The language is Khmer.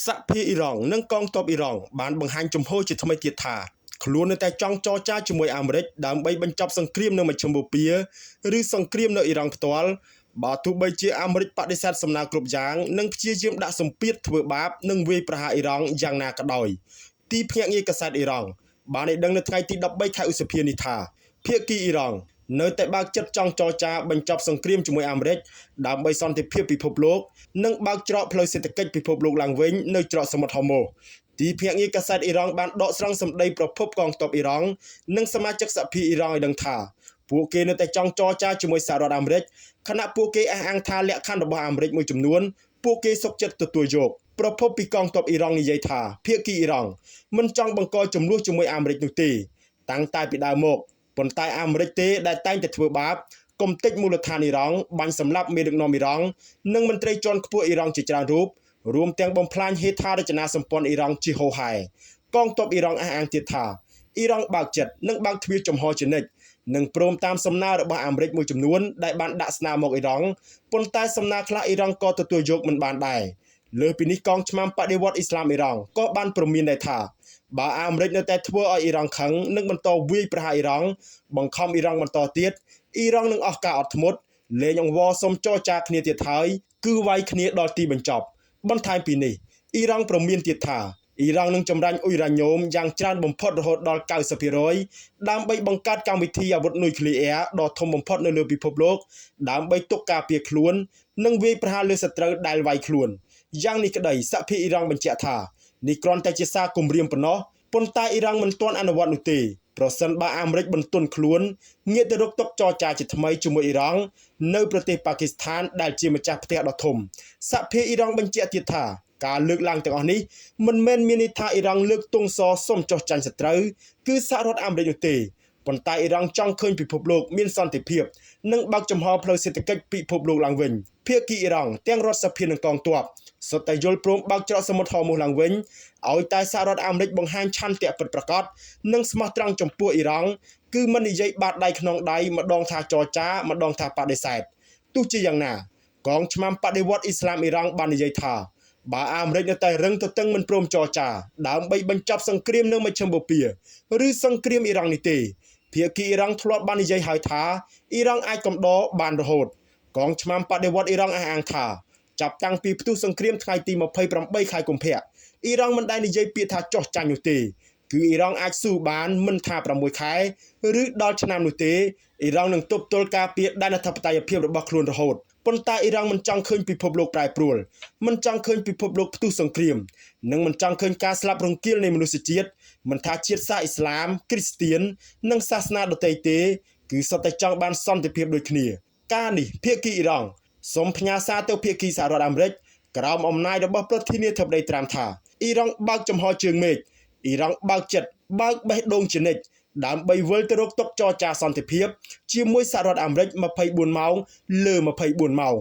សហភាពអ៊ីរ៉ង់និងកងទ័ពអ៊ីរ៉ង់បានបង្ហាញជំហរជាថ្មីទៀតថាខ្លួននៅតែចង់ចរចាជាមួយអាមេរិកដើម្បីបញ្ចប់សង្គ្រាមនៅមជ្ឈិមបូព៌ាឬសង្គ្រាមនៅអ៊ីរ៉ង់ផ្ទាល់បើទោះបីជាអាមេរិកបដិសេធសំណើគ្រប់យ៉ាងនិងព្យាយាមដាក់សម្ពាធធ្វើបាបនិងវាយប្រហារអ៊ីរ៉ង់យ៉ាងណាក៏ដោយទីភ្នាក់ងារកាសែតអ៊ីរ៉ង់បានឲ្យដឹងនៅថ្ងៃទី13ខែឧសភានេះថាភាគីអ៊ីរ៉ង់នៅតែបើកចិត្តចង់ចរចាបញ្ចប់សង្គ្រាមជាមួយអាមេរិកដើម្បីសន្តិភាពពិភពលោកនិងបើកច្រកផ្លូវសេដ្ឋកិច្ចពិភពលោកឡើងវិញនៅច្រកសមុទ្រហូម៉ូទីភ្នាក់ងារកាសែតអ៊ីរ៉ង់បានដកស្រង់សម្ដីប្រភពកងទ័ពអ៊ីរ៉ង់និងសមាជិកសហភាពអ៊ីរ៉ង់ឲ្យដឹងថាពួកគេនៅតែចង់ចរចាជាមួយសហរដ្ឋអាមេរិកខណៈពួកគេអះអាងថាលក្ខខណ្ឌរបស់អាមេរិកមួយចំនួនពួកគេសុខចិត្តទទួលយកប្រភពពីកងទ័ពអ៊ីរ៉ង់និយាយថាភាគីអ៊ីរ៉ង់មិនចង់បង្កចំនួនជាមួយអាមេរិកនោះទេតាំងតែពីដើមមកប៉ុន្តែអាមេរិកទេដែលតែងតែធ្វើបាបកុំតិចមូលដ្ឋានអ៊ីរ៉ង់បាញ់សម្លាប់មេដឹកនាំអ៊ីរ៉ង់និងមន្ត្រីជាន់ខ្ពស់អ៊ីរ៉ង់ជាច្រើនរូបរួមទាំងបំផ្លាញហេដ្ឋារចនាសម្ព័ន្ធអ៊ីរ៉ង់ជាហូរហែកងទ័ពអ៊ីរ៉ង់អះអាងទៀតថាអ៊ីរ៉ង់បើកចិត្តនិងបើកទ្វារចំហជានិច្ចនិងព្រមតាមសំណើរបស់អាមេរិកមួយចំនួនដែលបានដាក់ស្នើមកអ៊ីរ៉ង់ប៉ុន្តែសំណើខ្លះអ៊ីរ៉ង់ក៏ទទួលយកមិនបានដែរលើពីនេះកងឆ្មាំបដិវត្តអ៊ីស្លាមអ៊ីរ៉ង់ក៏បានព្រមានដែរថាបើអាមេរិកនៅតែធ្វើឲ្យអ៊ីរ៉ង់ខឹងនិងបន្តវាយប្រហារអ៊ីរ៉ង់បង្ខំអ៊ីរ៉ង់បន្តទៀតអ៊ីរ៉ង់នឹងអស់ការអត់ធ្មត់លេងអង្វរសុំចរចាគ្នាទៀតហើយគឺវាយគ្នាដល់ទីបញ្ចប់បន្ថែមពីនេះអ៊ីរ៉ង់ព្រមានទៀតថាអ៊ីរ៉ង់នឹងចម្រាញ់អ៊ុយរ៉ាញ៉ូមយ៉ាងច្រើនបំផុតរហូតដល់ 90% ដើម្បីបង្កើតកម្មវិធីអាវុធនុយក្លេអ៊ែរដ៏ធំបំផុតនៅលើពិភពលោកដើម្បីទុកការពារខ្លួននិងវាយប្រហារលើសត្រូវដែលវាយខ្លួនយ៉ាងនេះក្តីសហភាពអ៊ីរ៉ង់បញ្ជាក់ថានេះគ្រាន់តែជាសារគំរាមប៉ុណ្ណោះប៉ុន្តែអ៊ីរ៉ង់មិនទាន់អនុវត្តនោះទេប្រសិនបើអាមេរិកបន្ទន់ខ្លួនងាកទៅរកតុចរចាជាថ្មីជាមួយអ៊ីរ៉ង់នៅប្រទេសប៉ាគីស្ថានដែលជាម្ចាស់ផ្ទះដ៏ធំសហភាពអ៊ីរ៉ង់បញ្ជាក់ទៀតថាការលើកឡើងទាំងអស់នេះមិនមែនមានន័យថាអ៊ីរ៉ង់លើកទង់សសុំចោះចាញ់សត្រូវគឺសហរដ្ឋអាមេរិកនោះទេប៉ុន្តែអ៊ីរ៉ង់ចង់ឃើញពិភពលោកមានសន្តិភាពនិងបើកចំហផ្លូវសេដ្ឋកិច្ចពិភពលោកឡើងវិញភាគីអ៊ីរ៉ង់ទាំងរដ្ឋសភានិងកងទ័ពសុទ្ធតែយល់ព្រមបើកច្រកសមុទ្រហូម៉ូឡើងវិញឲ្យតែសហរដ្ឋអាមេរិកបង្ហាញឆន្ទៈពិតប្រាកដនិងស្មោះត្រង់ចំពោះអ៊ីរ៉ង់គឺមិននិយាយបាតដៃក្នុងដៃម្ដងថាចរចាម្ដងថាបដិសេធទោះជាយ៉ាងណាកងឆ្មាំបដិវត្តអ៊ីស្លាមអ៊ីរ៉ង់បាននិយាយថាបើអាមេរិកនៅតែរឹងទទឹងមិនព្រមចរចាដើម្បីបញ្ចប់សង្គ្រាមនៅមជ្ឈិមបូព៌ាឬសង្គ្រាមអ៊ីរ៉ង់នេះទេភាគីអ៊ីរ៉ង់ធ្លាប់បាននិយាយហើយថាអ៊ីរ៉ង់អាចកំដរបានរហូតកងឆ្មាំបដិវត្តអ៊ីរ៉ង់អះអាងថាចាប់តាំងពីផ្ទុះសង្គ្រាមថ្ងៃទី28ខែកុម្ភៈអ៊ីរ៉ង់មិនដែលនិយាយពាក្យថាចោះចាញ់នោះទេគឺអ៊ីរ៉ង់អាចស៊ូបានមិនថា6ខែឬដល់ឆ្នាំនោះទេអ៊ីរ៉ង់នឹងទប់ទល់ការពារដែនអធិបតេយ្យភាពរបស់ខ្លួនរហូតប៉ុន្តែអ៊ីរ៉ង់មិនចង់ឃើញពិភពលោកប្រែប្រួលមិនចង់ឃើញពិភពលោកផ្ទុះសង្គ្រាមនិងមិនចង់ឃើញការស្លាប់រង្គាលនៃមនុស្សជាតិមិនថាជាតិសាសន៍អ៊ីស្លាមគ្រីស្ទៀននិងសាសនាដទៃទេគឺសុទ្ធតែចង់បានសន្តិភាពដូចគ្នាការនេះភាគីអ៊ីរ៉ង់សូមផ្ញើសារទៅភាគីសហរដ្ឋអាមេរិកក្រោមអំណាចរបស់ប្រធានាធិបតីត្រាំថាអ៊ីរ៉ង់បើកចំហជើងមេឃអ៊ីរ៉ង់បើកចិត្តបើកបេះដូងជានិច្ចដើម្បីវិលទៅរកតុចរចាសន្តិភាពជាមួយសហរដ្ឋអាមេរិក24ម៉ោងលើ24ម៉ោង